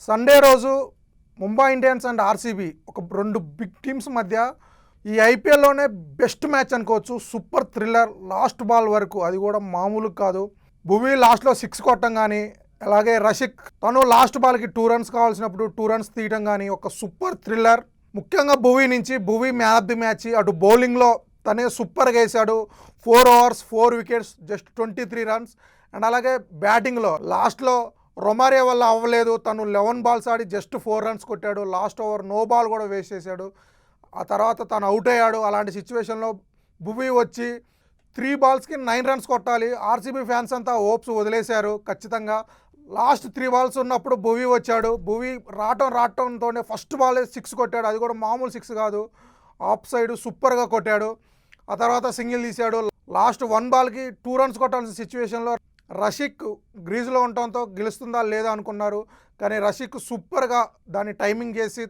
Sunday రోజు Mumbai Indians and RCB ఒక రెండు బిగ్ టీమ్స్ మధ్య ఈ ఐపీఎల్లోనే బెస్ట్ మ్యాచ్ అనుకోవచ్చు. సూపర్ థ్రిల్లర్ లాస్ట్ బాల్ వరకు, అది కూడా మామూలు కాదు. భువీ లాస్ట్లో 6 కొట్టడం కానీ, అలాగే రషిక్ తను లాస్ట్ బాల్కి 2 రన్స్ కావాల్సినప్పుడు 2 రన్స్ తీయడం కానీ ఒక సూపర్ థ్రిల్లర్. ముఖ్యంగా Bhuvi man of the match. అటు బౌలింగ్లో తనే సూపర్గా వేశాడు. 4 overs 4 wickets just 23 runs. And అలాగే బ్యాటింగ్లో లాస్ట్లో రొమారియో వల్ల అవ్వలేదు, తను 11 balls ఆడి జస్ట్ 4 రన్స్ కొట్టాడు. లాస్ట్ ఓవర్ నో బాల్ కూడా వేస్ట్ చేశాడు. ఆ తర్వాత తను అవుట్ అయ్యాడు. అలాంటి సిచ్యువేషన్లో భువీ వచ్చి 3 balsకి 9 రన్స్ కొట్టాలి. ఆర్సీబీ ఫ్యాన్స్ అంతా హోప్స్ వదిలేశారు ఖచ్చితంగా. లాస్ట్ 3 balls ఉన్నప్పుడు భువీ వచ్చాడు. భువీ రావటంతోనే ఫస్ట్ బాల్ 6 కొట్టాడు. అది కూడా మామూలు 6 కాదు, ఆఫ్ సైడ్ సూపర్గా కొట్టాడు. ఆ తర్వాత సింగిల్ తీశాడు. లాస్ట్ 1 balకి 2 రన్స్ కొట్టాల్సిన సిచ్యువేషన్లో రషిక్ గ్రీజ్లో ఉండటంతో గెలుస్తుందా లేదా అనుకున్నారు. కానీ రషిక్ సూపర్గా దాన్ని టైమింగ్ చేసి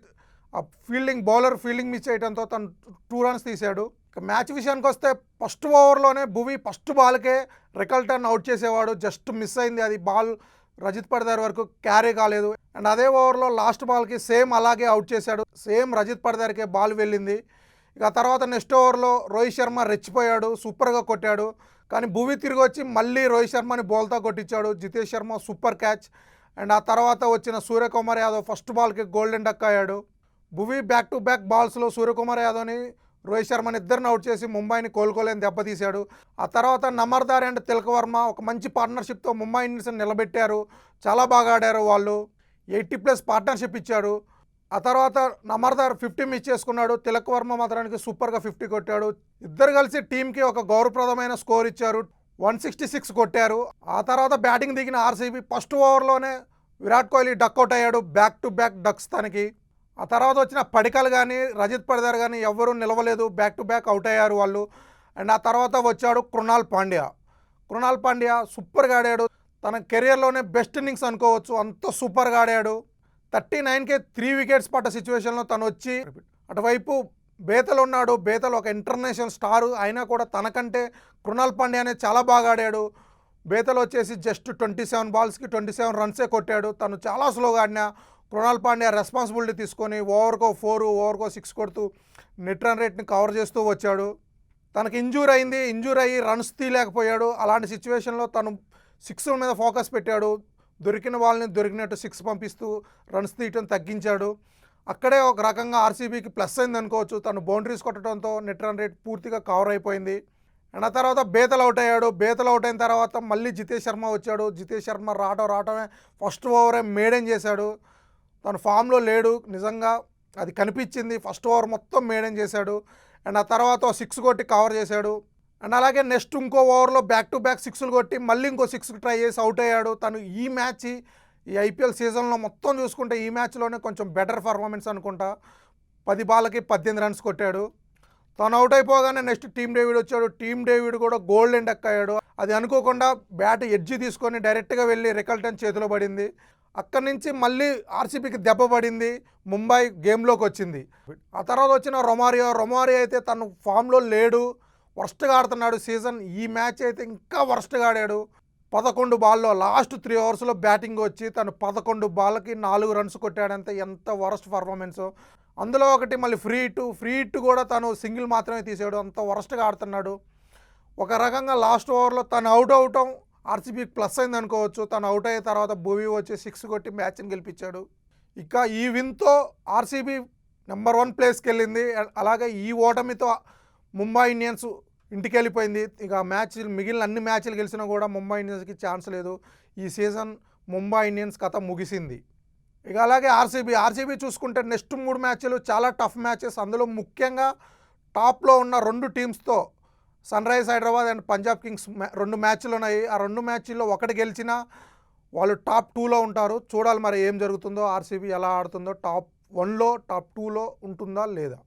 ఆ బౌలర్ ఫీల్డింగ్ మిస్ చేయడంతో తను 2 రన్స్ తీశాడు. మ్యాచ్ విషయానికి వస్తే ఫస్ట్ ఓవర్లోనే భువీ ఫస్ట్ బాల్కే రికల్టన్ అవుట్ చేసేవాడు. జస్ట్ మిస్ అయింది, అది బాల్ రజిత్ పడిదార్ వరకు క్యారీ కాలేదు. అండ్ అదే ఓవర్లో లాస్ట్ బాల్కి సేమ్ అలాగే అవుట్ చేశాడు. సేమ్ రజిత్ పడిదార్కే బాల్ వెళ్ళింది. ఇక తర్వాత నెక్స్ట్ ఓవర్లో రోహిత్ శర్మ రెచ్చిపోయాడు, సూపర్గా కొట్టాడు. కానీ భువీ తిరిగి వచ్చి మళ్ళీ రోహిత్ శర్మని బౌల్తో కొట్టించాడు. Jitesh Sharma super catch. And ఆ తర్వాత వచ్చిన సూర్యకుమార్ యాదవ్ ఫస్ట్ బాల్కి గోల్డెన్ డక్ అయ్యాడు. భువీ బ్యాక్ టు బ్యాక్ బాల్స్లో సూర్యకుమార్ యాదవ్ని రోహిత్ శర్మని ఇద్దరిని అవుట్ చేసి ముంబైని కోలుకోలేని దెబ్బతీశాడు. ఆ తర్వాత నమర్దార్ అండ్ తిలక్ వర్మ ఒక మంచి పార్ట్నర్షిప్తో ముంబై ఇండియన్స్ని నిలబెట్టారు. చాలా బాగా ఆడారు వాళ్ళు. 80+ పార్ట్నర్షిప్ ఇచ్చారు. ఆ తర్వాత నమర్దార్ 50 మిస్ చేసుకున్నాడు. తిలక్ వర్మ మాత్రానికి సూపర్గా 50 కొట్టాడు. ఇద్దరు కలిసి టీంకి ఒక గౌరవప్రదమైన స్కోర్ ఇచ్చారు. 166 కొట్టారు. ఆ తర్వాత బ్యాటింగ్ దిగిన ఆర్సీబీ ఫస్ట్ ఓవర్లోనే విరాట్ కోహ్లీ డక్అవుట్ అయ్యాడు. బ్యాక్ టు బ్యాక్ డక్స్ తనకి. ఆ తర్వాత వచ్చిన పడికల్ కానీ రజిత్ పడిదార్ కానీ ఎవ్వరూ నిలవలేదు. బ్యాక్ టు బ్యాక్ అవుట్ అయ్యారు వాళ్ళు. అండ్ ఆ తర్వాత వచ్చాడు కృణాల్ పాండ్యా సూపర్గా ఆడాడు. తన కెరియర్లోనే బెస్ట్ ఇన్నింగ్స్ అనుకోవచ్చు, అంత సూపర్గా ఆడాడు. 39కే 3 wickets పడ్డ సిచ్యువేషన్లో తను వచ్చి, అటువైపు బేతలు ఉన్నాడు. బేతలు ఒక ఇంటర్నేషనల్ స్టారు, అయినా కూడా తనకంటే కృణాల్ పాండ్యానే చాలా బాగా ఆడాడు. బేతలు వచ్చేసి జస్ట్ 27 balsకి 27 రన్సే కొట్టాడు. తను చాలా స్లోగా ఆడినా కృణాల్ పాండ్యా రెస్పాన్సిబిలిటీ తీసుకొని ఓవర్కో 4 ఓవర్కో 6 కొడుతూ నెట్ రన్ రేట్ని కవర్ చేస్తూ వచ్చాడు. తనకి ఇంజూర్ అయ్యి రన్స్ తీయలేకపోయాడు. అలాంటి సిచ్యువేషన్లో తను 6 మీద ఫోకస్ పెట్టాడు. దొరికిన వాళ్ళని దొరికినట్టు 6 పంపిస్తూ రన్స్ తీయటం తగ్గించాడు. అక్కడే ఒక రకంగా ఆర్సీబీకి ప్లస్ అయింది అనుకోవచ్చు. తను బౌండరీస్ కొట్టడంతో నెట్ రన్ రేట్ పూర్తిగా కవర్ అయిపోయింది. అండ్ ఆ తర్వాత బేతల్ అవుట్ అయ్యాడు. బేతల్ అవుట్ అయిన తర్వాత మళ్ళీ జితేష్ శర్మ వచ్చాడు. జితేష్ శర్మ రావటమే ఫస్ట్ ఓవరే మేడేన్ చేశాడు. తను ఫామ్లో లేడు, నిజంగా అది కనిపించింది. ఫస్ట్ ఓవర్ మొత్తం మేడేన్ చేశాడు. అండ్ ఆ తర్వాత 6 కొట్టి కవర్ చేశాడు. అండ్ అలాగే నెక్స్ట్ ఇంకో ఓవర్లో బ్యాక్ టు బ్యాక్ 6లు కొట్టి మళ్ళీ ఇంకో 6 ట్రై చేసి అవుట్ అయ్యాడు. తను ఈ ఐపీఎల్ సీజన్లో మొత్తం చూసుకుంటే ఈ మ్యాచ్లోనే కొంచెం బెటర్ పర్ఫార్మెన్స్ అనుకుంటా. 10 బాల్కి 18 రన్స్ కొట్టాడు. తను అవుట్ అయిపోగానే నెక్స్ట్ టీమ్ డేవిడ్ వచ్చాడు. టీమ్ డేవిడ్ కూడా గోల్డెన్ డక్ అయ్యాడు. అది అనుకోకుండా బ్యాట్ ఎడ్జి తీసుకొని డైరెక్ట్గా వెళ్ళి రికల్టన్ చేతిలో పడింది. అక్కడి నుంచి మళ్ళీ ఆర్సీబీకి దెబ్బ పడింది. ముంబై గేమ్లోకి వచ్చింది. ఆ తర్వాత వచ్చిన రొమారియో అయితే తను ఫామ్లో లేడు, వర్స్ట్గా ఆడుతున్నాడు సీజన్. ఈ మ్యాచ్ అయితే ఇంకా వర్స్ట్గా ఆడాడు. 11 బాల్లో లాస్ట్ 3 ఓవర్స్లో బ్యాటింగ్ వచ్చి తను 11 బాల్కి 4 రన్స్ కొట్టాడంటే ఎంత వర్స్ట్ పర్ఫార్మెన్సో. అందులో ఒకటి మళ్ళీ ఫ్రీ హిట్ కూడా తను సింగిల్ మాత్రమే తీసాడు. అంత వర్స్ట్గా ఆడుతున్నాడు. ఒక రకంగా లాస్ట్ ఓవర్లో తను అవుట్ అవటం ఆర్సీబీకి ప్లస్ అయింది అనుకోవచ్చు. తను అవుట్ అయిన తర్వాత భువీ వచ్చి 6 కొట్టి మ్యాచ్ని గెలిపించాడు. ఇక ఈ విన్తో ఆర్సీబీ నెంబర్ 1 ప్లేస్కి వెళ్ళింది. అలాగే ఈ ఓటమితో ముంబై ఇండియన్స్ ఇంటికి వెళ్ళిపోయింది. ఇక మిగిలిన అన్ని మ్యాచ్లు గెలిచినా కూడా ముంబై ఇండియన్స్కి ఛాన్స్ లేదు. ఈ సీజన్ ముంబై ఇండియన్స్ కథ ముగిసింది. ఇక అలాగే ఆర్సీబీ చూసుకుంటే నెక్స్ట్ 3 మ్యాచ్లు చాలా టఫ్ మ్యాచెస్. అందులో ముఖ్యంగా టాప్లో ఉన్న 2 టీమ్స్తో sunrisers Hyderabad and Punjab kings 2 మ్యాచ్లు ఉన్నాయి. ఆ 2 మ్యాచ్ల్లో ఒకటి గెలిచినా వాళ్ళు టాప్ 2లో ఉంటారు. చూడాలి మరి ఏం జరుగుతుందో, ఆర్సీబీ ఎలా ఆడుతుందో, టాప్ 1లో టాప్ 2లో ఉంటుందా లేదా.